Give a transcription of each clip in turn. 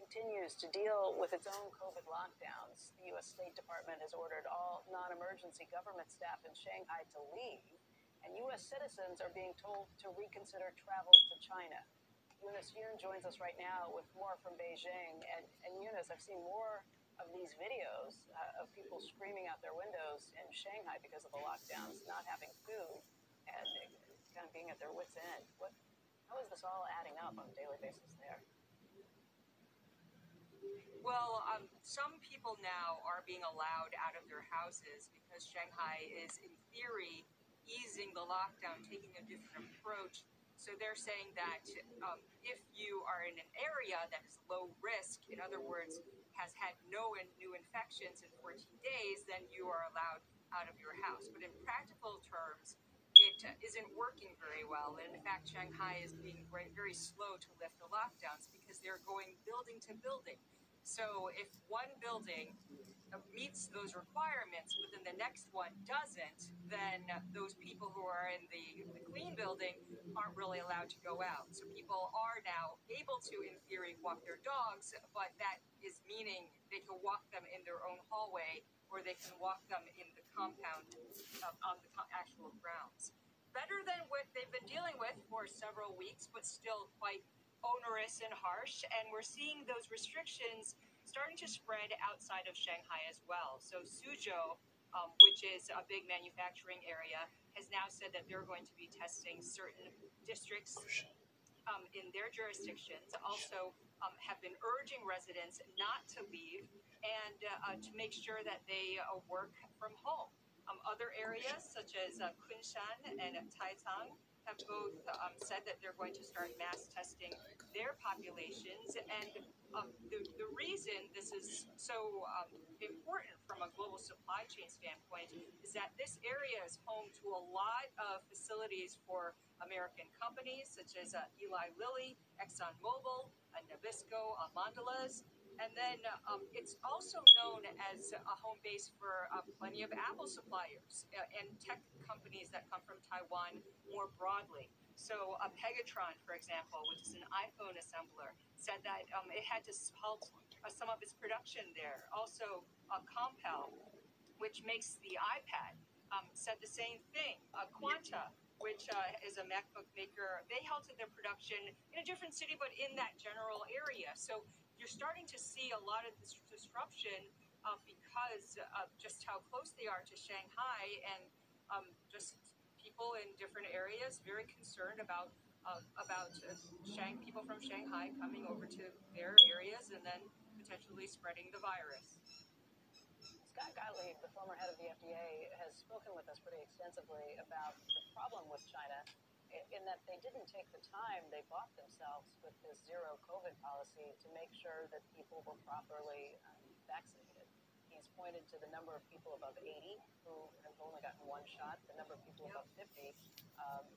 continues to deal with its own COVID lockdowns. The U.S. State Department has ordered all non-emergency government staff in Shanghai to leave, and U.S. citizens are being told to reconsider travel to China. Eunice Yoon joins us right now with more from Beijing. And Eunice, I've seen more of these videos of people screaming out their windows in Shanghai because of the lockdowns, not having food, and kind of being at their wits' end. How is this all adding up on a daily basis there? Well, some people now are being allowed out of their houses because Shanghai is, in theory, easing the lockdown, taking a different approach. So they're saying that if you are in an area that is low risk, in other words, has had no new infections in 14 days, then you are allowed out of your house. But in practical terms, it isn't working very well. And in fact, Shanghai is being very slow to lift the lockdowns because they're going building to building. So if one building meets those requirements, but then the next one doesn't, then those people who are in the clean building aren't really allowed to go out. So people are now able to, in theory, walk their dogs, but that is meaning they can walk them in their own hallway, or they can walk them in the compound on the actual grounds. Better than what they've been dealing with for several weeks, but still quite onerous and harsh. And we're seeing those restrictions starting to spread outside of Shanghai as well. So Suzhou, which is a big manufacturing area, has now said that they're going to be testing certain districts in their jurisdictions. Also have been urging residents not to leave and to make sure that they work from home. Other areas such as Kunshan and Taicang have both said that they're going to start mass testing their populations. And the reason this is so important from a global supply chain standpoint is that this area is home to a lot of facilities for American companies such as Eli Lilly, ExxonMobil, Nabisco, Mondelez. And then it's also known as a home base for plenty of Apple suppliers and tech companies that come from Taiwan more broadly. So Pegatron, for example, which is an iPhone assembler, said that it had to halt some of its production there. Also, Compal, which makes the iPad, said the same thing. Quanta, which is a MacBook maker, they halted their production in a different city, but in that general area. So you're starting to see a lot of this disruption because of just how close they are to Shanghai, and just people in different areas very concerned about people from Shanghai coming over to their areas and then potentially spreading the virus. Scott Gottlieb, the former head of the FDA, has spoken with us pretty extensively about the problem with China in that they didn't take the time they bought themselves with this zero COVID policy to make sure that people were properly vaccinated. He's pointed to the number of people above 80 who have only gotten one shot, the number of people above 50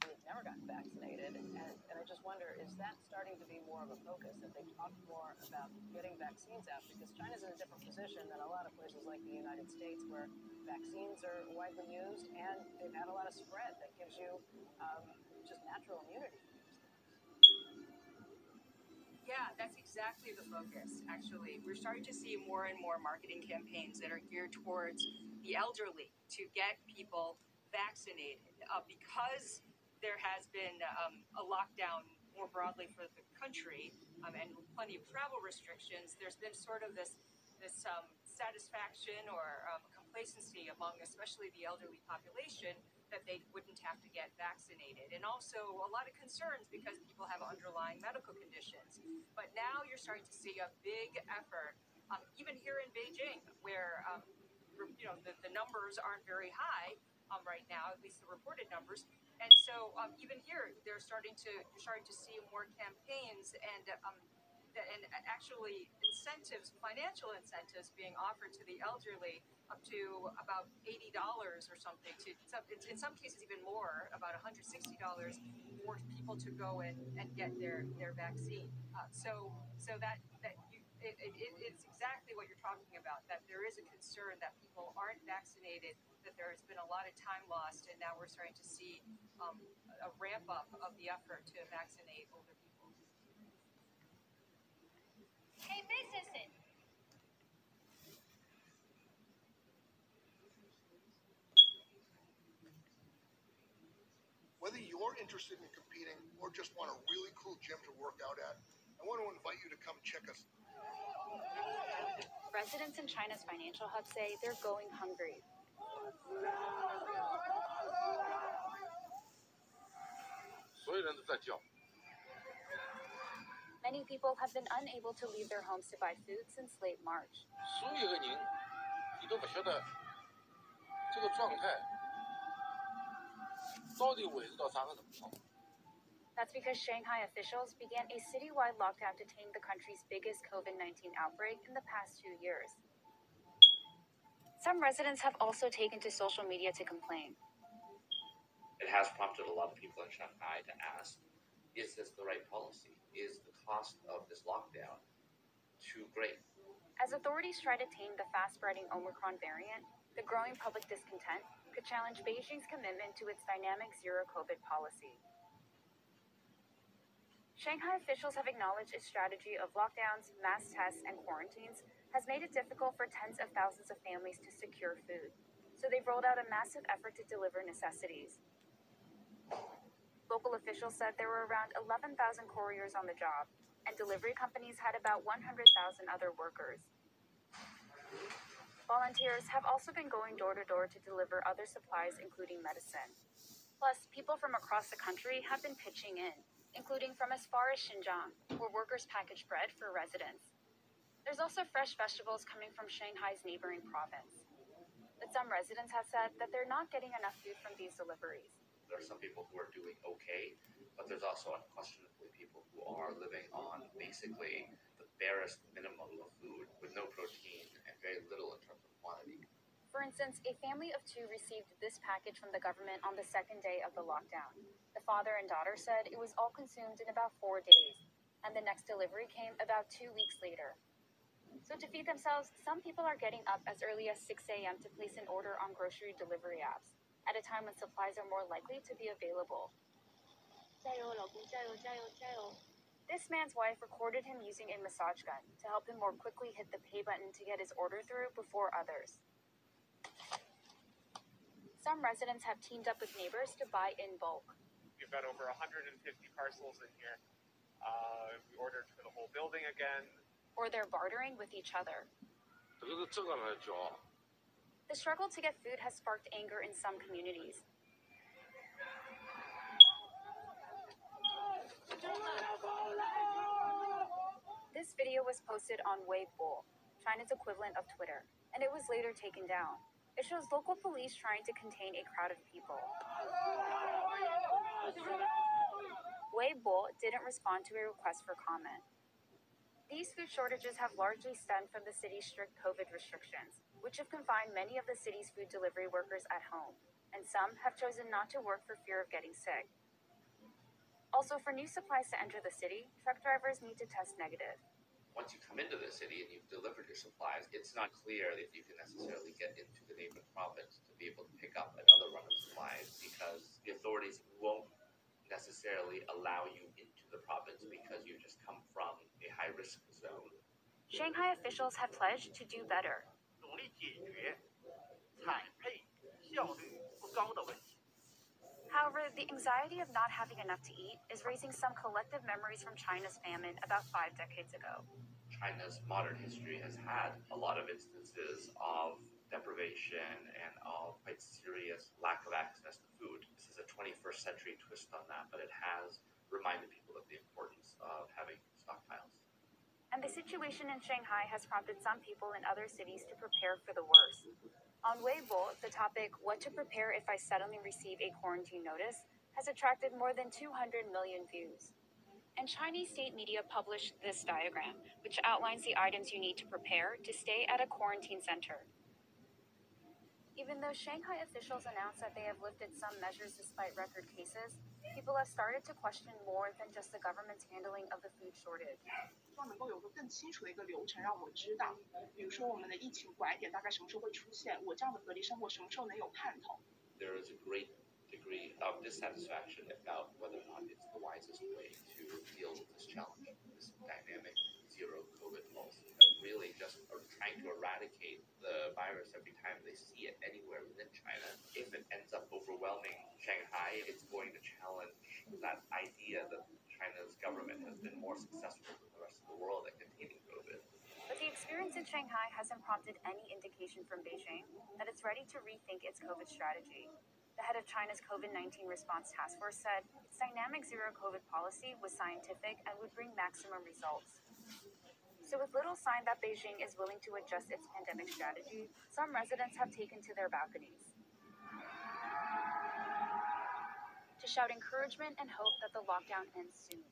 who have never gotten vaccinated. And I just wonder, is that starting to be more of a focus, that they talk more about getting vaccines out? Because China's in a different position than a lot of places like the United States, where vaccines are widely used and they've had a lot of spread that gives you just natural immunity. Yeah, that's exactly the focus, actually. We're starting to see more and more marketing campaigns that are geared towards the elderly to get people vaccinated. Because there has been a lockdown more broadly for the country and plenty of travel restrictions, there's been sort of this satisfaction or complacency among especially the elderly population that they wouldn't have to get vaccinated. And also a lot of concerns because people have underlying medical conditions. But now you're starting to see a big effort, even here in Beijing, where the numbers aren't very high right now, at least the reported numbers. And so even here, you're starting to see more campaigns and actually incentives, financial incentives being offered to the elderly up to about $80 or something, in some cases even more, about $160 for people to go and get their vaccine. So it's exactly what you're talking about, that there is a concern that people aren't vaccinated, that there has been a lot of time lost, and now we're starting to see a ramp up of the effort to vaccinate older people. Hey, this more interested in competing or just want a really cool gym to work out at, I want to invite you to come check us. Residents in China's financial hub say they're going hungry. 所有人都在叫。 Many people have been unable to leave their homes to buy food since late March. 所有的人，你都不晓得这个状态到底维持到啥个程度。 That's because Shanghai officials began a citywide lockdown to tame the country's biggest COVID-19 outbreak in the past 2 years. Some residents have also taken to social media to complain. It has prompted a lot of people in Shanghai to ask, is this the right policy? Is the cost of this lockdown too great? As authorities try to tame the fast-spreading Omicron variant, the growing public discontent could challenge Beijing's commitment to its dynamic zero-COVID policy. Shanghai officials have acknowledged its strategy of lockdowns, mass tests, and quarantines has made it difficult for tens of thousands of families to secure food. So they've rolled out a massive effort to deliver necessities. Local officials said there were around 11,000 couriers on the job, and delivery companies had about 100,000 other workers. Volunteers have also been going door to door to deliver other supplies, including medicine. Plus, people from across the country have been pitching in, including from as far as Xinjiang, where workers package bread for residents. There's also fresh vegetables coming from Shanghai's neighboring province. But some residents have said that they're not getting enough food from these deliveries. There are some people who are doing okay, but there's also unquestionably people who are living on basically the barest minimum of food with no protein and very little in terms of quantity. For instance, a family of 2 received this package from the government on the second day of the lockdown. The father and daughter said it was all consumed in about 4 days, and the next delivery came about 2 weeks later. So to feed themselves, some people are getting up as early as 6 a.m. to place an order on grocery delivery apps, at a time when supplies are more likely to be available. This man's wife recorded him using a massage gun to help him more quickly hit the pay button to get his order through before others. Some residents have teamed up with neighbors to buy in bulk. We've got over 150 parcels in here. We ordered for the whole building again. Or they're bartering with each other. 这个是这个来叫。 The struggle to get food has sparked anger in some communities. This video was posted on Weibo, China's equivalent of Twitter, and it was later taken down. It shows local police trying to contain a crowd of people. Weibo didn't respond to a request for comment. These food shortages have largely stemmed from the city's strict COVID restrictions, which have confined many of the city's food delivery workers at home, and some have chosen not to work for fear of getting sick. Also, for new supplies to enter the city, truck drivers need to test negative. Once you come into the city and you've delivered your supplies, it's not clear if you can necessarily get into the neighboring province to be able to pick up another run of supplies because the authorities won't necessarily allow you into the province because you just come from a high-risk zone. Shanghai officials have pledged to do better. However, the anxiety of not having enough to eat is raising some collective memories from China's famine about 5 decades ago. China's modern history has had a lot of instances of deprivation and of quite serious lack of access to food. This is a 21st century twist on that, but it has reminded people of the importance of having stockpiles. And the situation in Shanghai has prompted some people in other cities to prepare for the worst. On Weibo, the topic, "What to prepare if I suddenly receive a quarantine notice," has attracted more than 200 million views. And Chinese state media published this diagram, which outlines the items you need to prepare to stay at a quarantine center. Even though Shanghai officials announced that they have lifted some measures despite record cases, people have started to question more than just the government's handling of the food shortage. 希望能够有个更清楚的一个流程，让我知道，比如说我们的疫情拐点大概什么时候会出现，我这样的隔离生活什么时候能有盼头。 There is a great degree of dissatisfaction about whether or not it's the wisest way to deal with this challenge, this dynamic zero COVID policy. Really just are trying to eradicate the virus every time they see it anywhere within China. If it ends up overwhelming Shanghai, it's going to challenge that idea that China's government has been more successful than the rest of the world at containing COVID. But the experience in Shanghai hasn't prompted any indication from Beijing that it's ready to rethink its COVID strategy. The head of China's COVID-19 response task force said its dynamic zero-COVID policy was scientific and would bring maximum results. So with little sign that Beijing is willing to adjust its pandemic strategy, some residents have taken to their balconies to shout encouragement and hope that the lockdown ends soon.